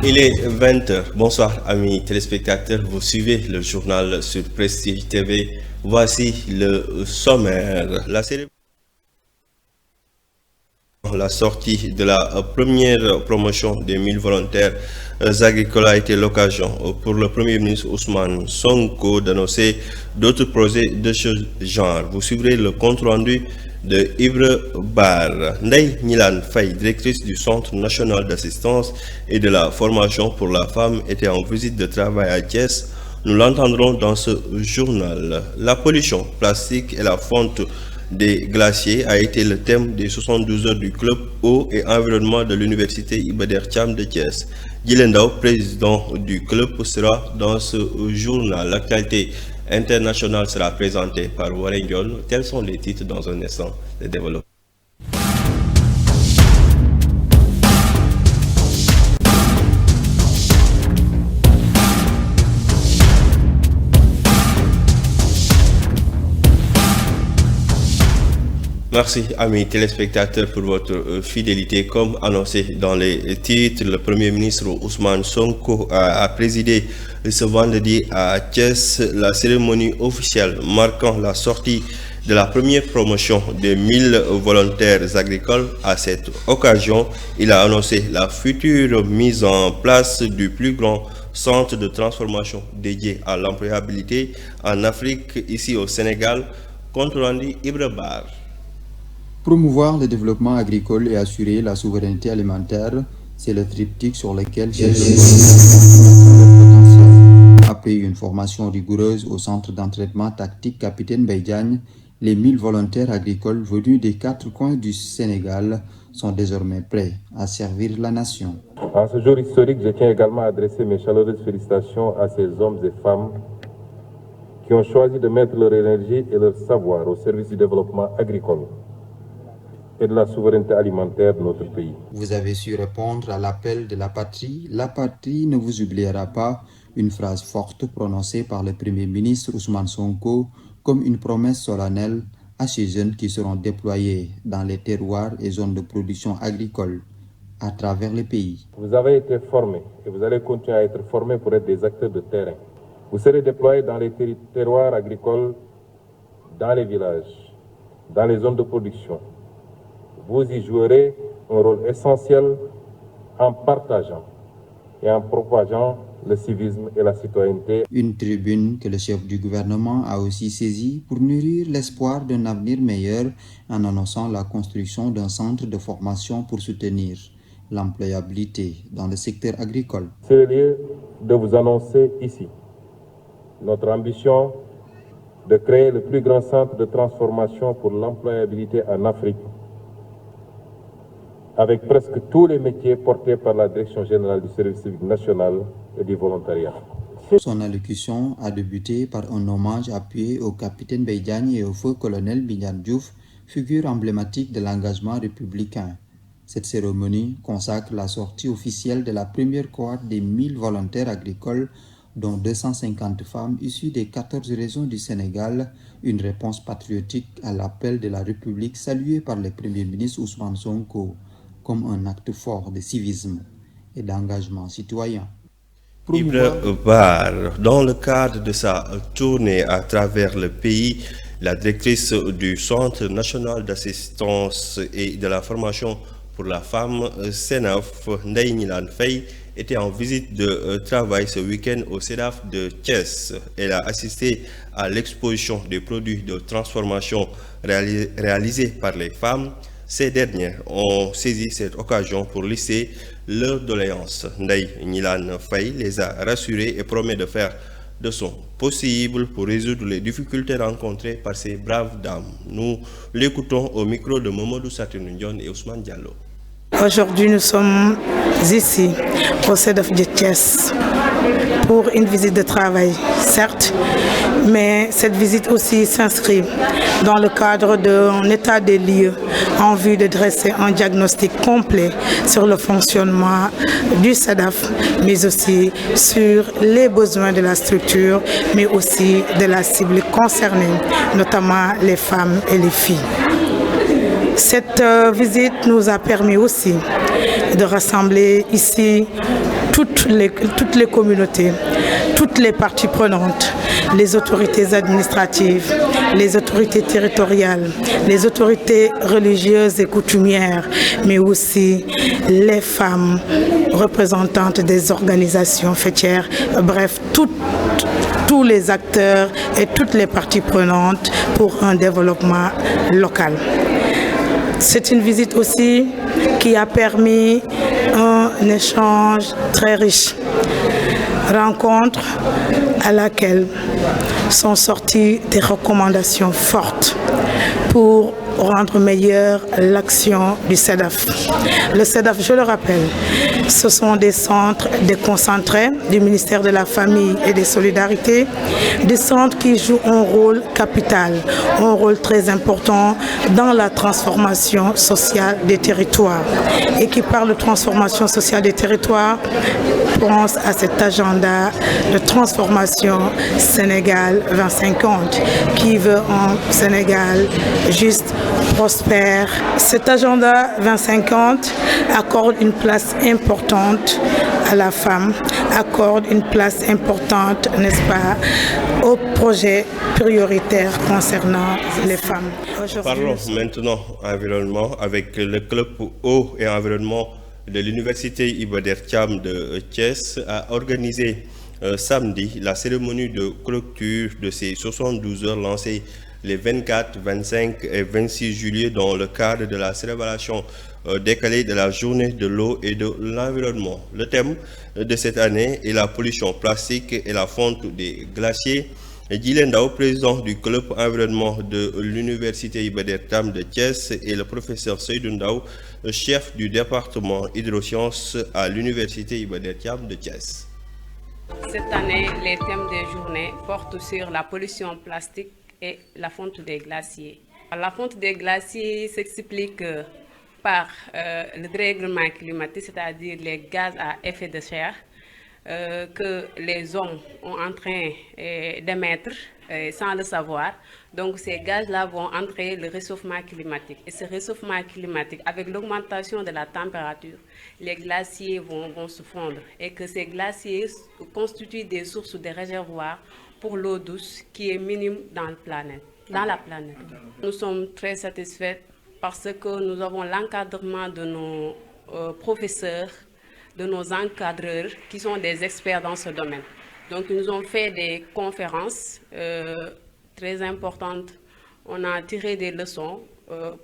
Il est 20h. Bonsoir amis téléspectateurs, vous suivez le journal sur Prestige TV. Voici le sommaire. La sortie de la première promotion des 1000 volontaires agricoles a été l'occasion pour le Premier ministre Ousmane Sonko d'annoncer d'autres projets de ce genre. Vous suivrez le compte-rendu de Ibra Bar. Ndeye Gnilane Faye, directrice du Centre national d'assistance et de la formation pour la femme, était en visite de travail à Thiès. Nous l'entendrons dans ce journal. La pollution plastique et la fonte des glaciers a été le thème des 72 heures du club eau et environnement de l'université Iba Der Thiam de Thiès. Djilen Ndao, président du club, sera dans ce journal. L'actualité internationale sera présentée par Warren Diol. Tels sont les titres dans un instant de développement. Merci amis téléspectateurs pour votre fidélité. Comme annoncé dans les titres, le Premier ministre Ousmane Sonko a présidé ce vendredi à Thiès la cérémonie officielle marquant la sortie de la première promotion des 1000 volontaires agricoles. À cette occasion, il a annoncé la future mise en place du plus grand centre de transformation dédié à l'employabilité en Afrique, ici au Sénégal. Compte rendu Ibra Bar. Promouvoir le développement agricole et assurer la souveraineté alimentaire, c'est le triptyque sur lequel chercher Après une formation rigoureuse au centre d'entraînement tactique Capitaine Baïdiagne, les 1000 volontaires agricoles venus des 4 coins du Sénégal sont désormais prêts à servir la nation. En ce jour historique, je tiens également à adresser mes chaleureuses félicitations à ces hommes et femmes qui ont choisi de mettre leur énergie et leur savoir au service du développement agricole et de la souveraineté alimentaire de notre pays. Vous avez su répondre à l'appel de la patrie. La patrie ne vous oubliera pas, une phrase forte prononcée par le Premier ministre Ousmane Sonko comme une promesse solennelle à ces jeunes qui seront déployés dans les terroirs et zones de production agricole à travers le pays. Vous avez été formés et vous allez continuer à être formés pour être des acteurs de terrain. Vous serez déployés dans les terroirs agricoles, dans les villages, dans les zones de production. Vous y jouerez un rôle essentiel en partageant et en propageant le civisme et la citoyenneté. Une tribune que le chef du gouvernement a aussi saisie pour nourrir l'espoir d'un avenir meilleur en annonçant la construction d'un centre de formation pour soutenir l'employabilité dans le secteur agricole. C'est le lieu de vous annoncer ici notre ambition de créer le plus grand centre de transformation pour l'employabilité en Afrique, avec presque tous les métiers portés par la Direction générale du service civique national et du volontariat. Son allocution a débuté par un hommage appuyé au capitaine Baïdiagne et au feu colonel Bignane Diouf, figure emblématique de l'engagement républicain. Cette cérémonie consacre la sortie officielle de la première cohorte des 1000 volontaires agricoles, dont 250 femmes issues des 14 régions du Sénégal, une réponse patriotique à l'appel de la République saluée par le Premier ministre Ousmane Sonko comme un acte fort de civisme et d'engagement citoyen. Ibra Bar, dans le cadre de sa tournée à travers le pays, la directrice du Centre national d'assistance et de la formation pour la femme, CNAF, Ndeye Gnilane Faye, était en visite de travail ce week-end au CEDAF de Thiès. Elle a assisté à l'exposition des produits de transformation réalisés par les femmes. Ces dernières ont saisi cette occasion pour lister leurs doléances. Ndeye Gnilane Faye les a rassurés et promet de faire de son possible pour résoudre les difficultés rencontrées par ces braves dames. Nous l'écoutons au micro de Mamadou Saturne Ndione et Ousmane Diallo. Aujourd'hui, nous sommes ici au CEDAF de Thiès pour une visite de travail, certes, mais cette visite aussi s'inscrit dans le cadre d'un état des lieux en vue de dresser un diagnostic complet sur le fonctionnement du CEDAF, mais aussi sur les besoins de la structure, mais aussi de la cible concernée, notamment les femmes et les filles. Cette visite nous a permis aussi de rassembler ici toutes les communautés, toutes les parties prenantes, les autorités administratives, les autorités territoriales, les autorités religieuses et coutumières, mais aussi les femmes représentantes des organisations fêtières, bref, tous les acteurs et toutes les parties prenantes pour un développement local. C'est une visite aussi qui a permis un échange très riche. Rencontre à laquelle sont sorties des recommandations fortes pour rendre meilleure l'action du CEDAF. Le CEDAF, je le rappelle, ce sont des centres déconcentrés du ministère de la Famille et des Solidarités, des centres qui jouent un rôle capital, un rôle très important dans la transformation sociale des territoires. Et qui parle de transformation sociale des territoires, pense à cet agenda de transformation Sénégal 2050, qui veut un Sénégal juste, prospère. Cet agenda 2050 accorde une place importante à la femme, accorde une place importante, n'est-ce pas, aux projets prioritaires concernant les femmes. Parlons maintenant environnement avec le club eau et environnement de l'université Iba Der Thiam de Thiès a organisé samedi la cérémonie de clôture de ces 72 heures lancées les 24, 25 et 26 juillet dans le cadre de la célébration décalée de la journée de l'eau et de l'environnement. Le thème de cette année est la pollution plastique et la fonte des glaciers. Djilen Ndao, président du club environnement de l'université Iba Der Thiam de Thiès, et le professeur Seydou Ndao, chef du département hydrosciences à l'université Iba Der Thiam de Thiès. Cette année, les thèmes des journées portent sur la pollution plastique et la fonte des glaciers. La fonte des glaciers s'explique par le dérèglement climatique, c'est-à-dire les gaz à effet de serre que les hommes ont en train d'émettre sans le savoir. Donc ces gaz-là vont entraîner le réchauffement climatique. Et ce réchauffement climatique, avec l'augmentation de la température, les glaciers vont se fondre. Et que ces glaciers constituent des sources de réservoirs pour l'eau douce qui est minime dans la planète. Nous sommes très satisfaits parce que nous avons l'encadrement de nos professeurs, de nos encadreurs qui sont des experts dans ce domaine. Donc ils nous ont fait des conférences très importantes. On a tiré des leçons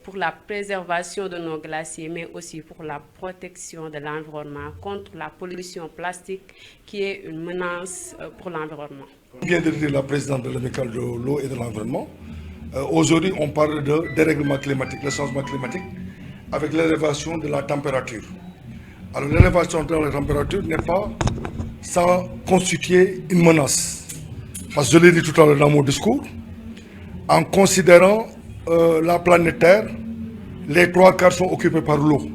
pour la préservation de nos glaciers, mais aussi pour la protection de l'environnement contre la pollution plastique qui est une menace pour l'environnement. Comme vient de dire la présidente de l'amicale de l'eau et de l'environnement, aujourd'hui on parle de dérèglement climatique, le changement climatique, avec l'élévation de la température. Alors l'élévation de la température n'est pas sans constituer une menace. Parce que je l'ai dit tout à l'heure dans mon discours, en considérant la planète Terre, les 3/4 sont occupés par l'eau.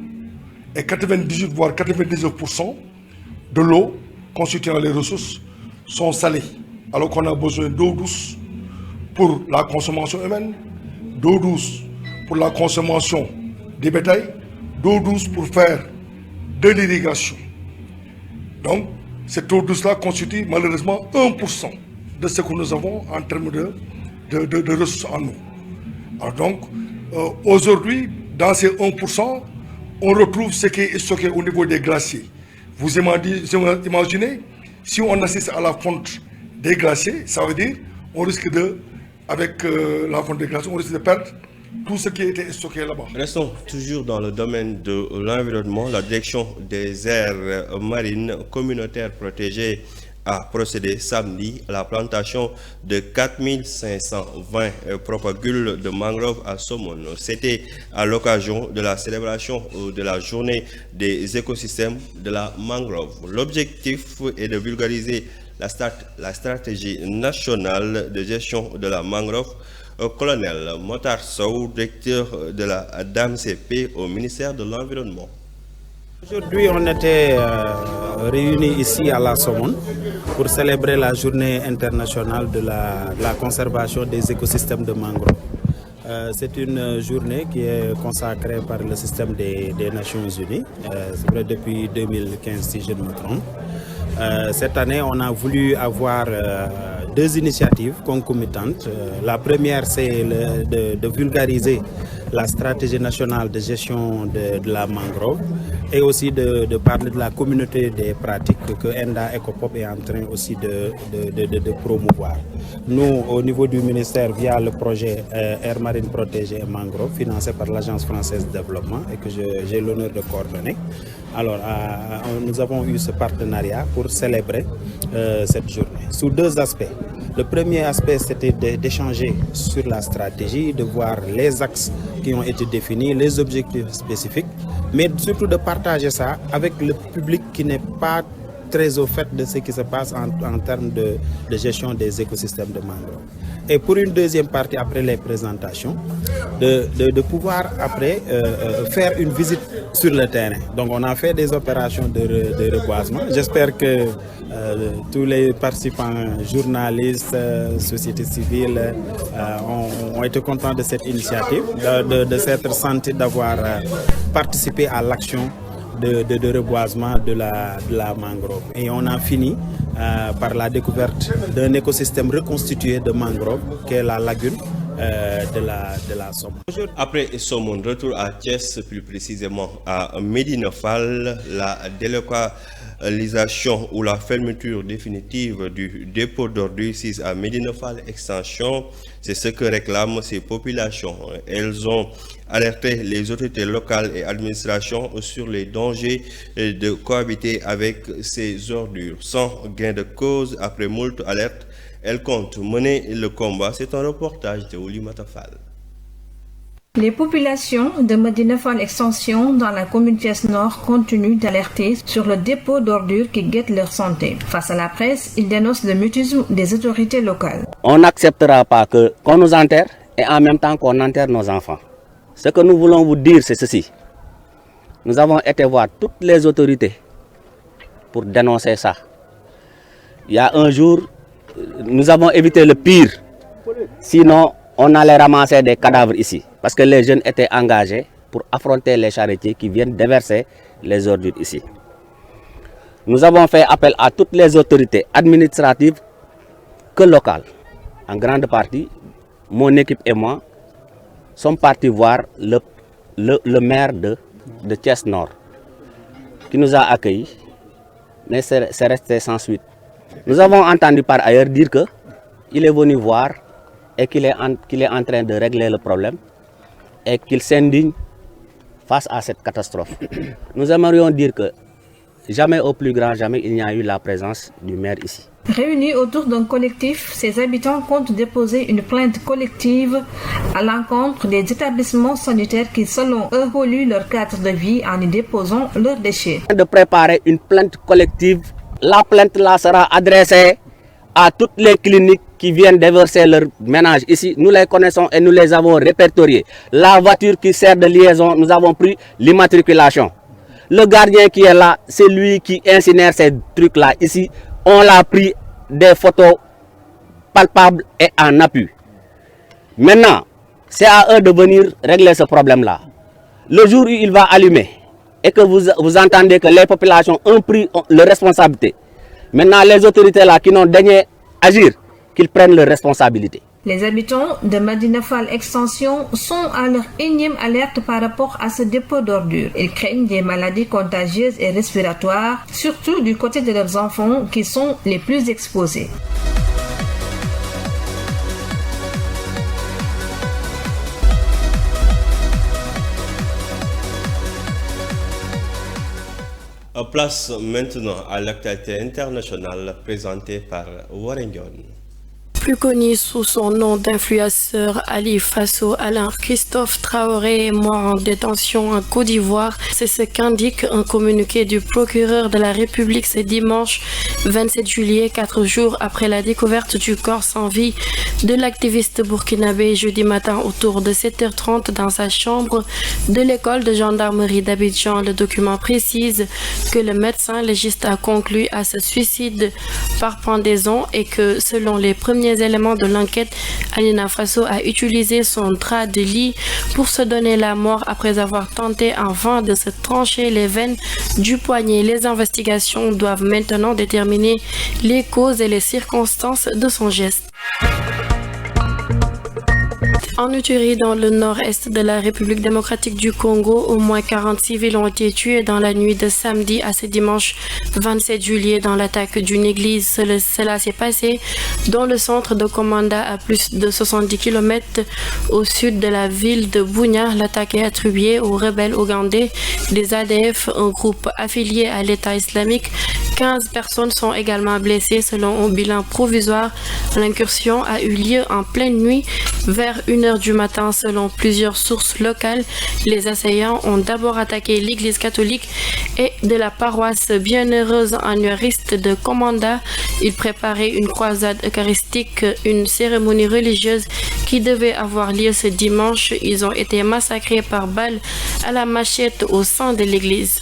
Et 98 voire 99% de l'eau constituant les ressources sont salées. Alors qu'on a besoin d'eau douce pour la consommation humaine, d'eau douce pour la consommation des bétails, d'eau douce pour faire de l'irrigation. Donc, cette eau douce-là constitue malheureusement 1% de ce que nous avons en termes de ressources en eau. Alors donc, aujourd'hui, dans ces 1%, on retrouve ce qui est stocké au niveau des glaciers. Vous imaginez, si on assiste à la fonte des glaciers, ça veut dire on risque avec la fonte des glaciers, on risque de perdre tout ce qui a été stocké là-bas. Restons toujours dans le domaine de l'environnement. La direction des aires marines communautaires protégées a procédé samedi à la plantation de 4520 propagules de mangroves à Somone. C'était à l'occasion de la célébration de la journée des écosystèmes de la mangrove. L'objectif est de vulgariser la stratégie nationale de gestion de la mangrove. Colonel Motar Sow, directeur de la DAMCP au ministère de l'Environnement. Aujourd'hui, on était réunis ici à la Somone pour célébrer la journée internationale de la conservation des écosystèmes de mangrove. C'est une journée qui est consacrée par le système des Nations Unies, c'est vrai depuis 2015 si je ne me trompe. Cette année, on a voulu avoir deux initiatives concomitantes. La première, c'est de vulgariser la stratégie nationale de gestion de la mangrove et aussi de parler de la communauté des pratiques que ENDA Ecopop est en train aussi de promouvoir. Nous, au niveau du ministère, via le projet Air Marine Protégée et Mangrove, financé par l'Agence française de développement et que j'ai l'honneur de coordonner. Alors, nous avons eu ce partenariat pour célébrer cette journée sous deux aspects. Le premier aspect, c'était d'échanger sur la stratégie, de voir les axes qui ont été définis, les objectifs spécifiques, mais surtout de partager ça avec le public qui n'est pas très au fait de ce qui se passe en termes de gestion des écosystèmes de mangrove. Et pour une deuxième partie, après les présentations, de pouvoir après faire une visite sur le terrain. Donc on a fait des opérations de reboisement. J'espère que tous les participants, journalistes, société civile ont été contents de cette initiative, de s'être sentis d'avoir participé à l'action de reboisement de la mangrove. Et on a fini par la découverte d'un écosystème reconstitué de mangrove, qui est la lagune de la Somme. Après Somone, retour à Thiès, plus précisément à Médina Fall, la délocalisation ou la fermeture définitive du dépôt d'ordures ici à Médina Fall Extension, c'est ce que réclament ces populations. Elles ont alerté les autorités locales et administrations sur les dangers de cohabiter avec ces ordures. Sans gain de cause, après moult alertes, elles comptent mener le combat. C'est un reportage de Oulimata Fall. Les populations de Médina Fall Extension dans la commune Thiès Nord continuent d'alerter sur le dépôt d'ordures qui guette leur santé. Face à la presse, ils dénoncent le mutisme des autorités locales. On n'acceptera pas qu'on nous enterre et en même temps qu'on enterre nos enfants. Ce que nous voulons vous dire, c'est ceci. Nous avons été voir toutes les autorités pour dénoncer ça. Il y a un jour, nous avons évité le pire. Sinon, on allait ramasser des cadavres ici. Parce que les jeunes étaient engagés pour affronter les charretiers qui viennent déverser les ordures ici. Nous avons fait appel à toutes les autorités administratives que locales. En grande partie, mon équipe et moi sommes partis voir le maire de Thiès Nord, qui nous a accueillis, mais c'est resté sans suite. Nous avons entendu par ailleurs dire qu'il est venu voir et qu'il est en train de régler le problème et qu'il s'indigne face à cette catastrophe. Nous aimerions dire que jamais au plus grand jamais il n'y a eu la présence du maire ici. Réunis autour d'un collectif, ces habitants comptent déposer une plainte collective à l'encontre des établissements sanitaires qui, selon eux, polluent leur cadre de vie en y déposant leurs déchets. De préparer une plainte collective, la plainte là sera adressée à toutes les cliniques qui viennent déverser leur ménage ici. Nous les connaissons et nous les avons répertoriés. La voiture qui sert de liaison, nous avons pris l'immatriculation. Le gardien qui est là, c'est lui qui incinère ces trucs-là. Ici, on l'a pris des photos palpables et en appui. Maintenant, c'est à eux de venir régler ce problème-là. Le jour où il va allumer et que vous entendez que les populations ont pris leurs responsabilités, maintenant les autorités là qui n'ont daigné agir, qu'ils prennent leurs responsabilités. Les habitants de Médina Fall Extension sont à leur énième alerte par rapport à ce dépôt d'ordures. Ils craignent des maladies contagieuses et respiratoires, surtout du côté de leurs enfants qui sont les plus exposés. Place maintenant à l'actualité internationale présentée par Warren John. Plus connu sous son nom d'influenceur, Ali Faso Alain Christophe Traoré est mort en détention en Côte d'Ivoire. C'est ce qu'indique un communiqué du procureur de la République ce dimanche 27 juillet, 4 jours après la découverte du corps sans vie de l'activiste burkinabé jeudi matin autour de 7h30 dans sa chambre de l'école de gendarmerie d'Abidjan. Le document précise que le médecin légiste a conclu à ce suicide par pendaison et que selon les premiers les éléments de l'enquête, Alina Faso a utilisé son drap de lit pour se donner la mort après avoir tenté en vain de se trancher les veines du poignet. Les investigations doivent maintenant déterminer les causes et les circonstances de son geste. En Ituri, dans le nord-est de la République démocratique du Congo, au moins 40 civils ont été tués dans la nuit de samedi à ce dimanche 27 juillet dans l'attaque d'une église. Cela s'est passé dans le centre de Komanda à plus de 70 km au sud de la ville de Bunia. L'attaque est attribuée aux rebelles ougandais des ADF, un groupe affilié à l'État islamique. 15 personnes sont également blessées selon un bilan provisoire. L'incursion a eu lieu en pleine nuit vers 1h du matin selon plusieurs sources locales. Les assaillants ont d'abord attaqué l'église catholique et de la paroisse bienheureuse annuariste de Komanda. Ils préparaient une croisade eucharistique, une cérémonie religieuse qui devait avoir lieu ce dimanche. Ils ont été massacrés par balles à la machette au sein de l'église.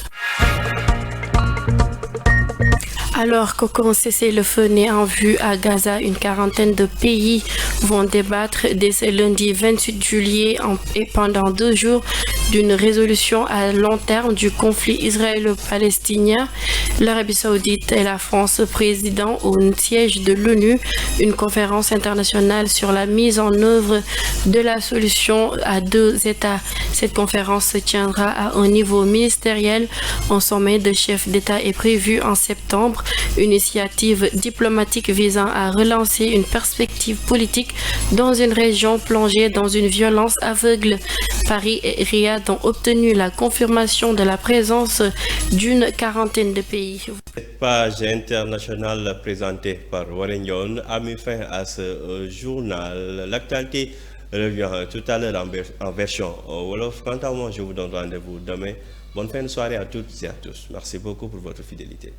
Alors qu'aucun cessez-le-feu n'est en vue à Gaza, une quarantaine de pays vont débattre dès ce lundi 28 juillet et pendant 2 jours d'une résolution à long terme du conflit israélo-palestinien. L'Arabie saoudite et la France président au siège de l'ONU, une conférence internationale sur la mise en œuvre de la solution à 2 États. Cette conférence se tiendra à un niveau ministériel. Un sommet de chefs d'État est prévu en septembre. Une initiative diplomatique visant à relancer une perspective politique dans une région plongée dans une violence aveugle. Paris et Riyad ont obtenu la confirmation de la présence d'une quarantaine de pays. Cette page internationale présentée par Warren Yon a mis fin à ce journal. L'actualité revient tout à l'heure en version Wolof. Quant à moi, je vous donne rendez-vous demain. Bonne fin de soirée à toutes et à tous. Merci beaucoup pour votre fidélité.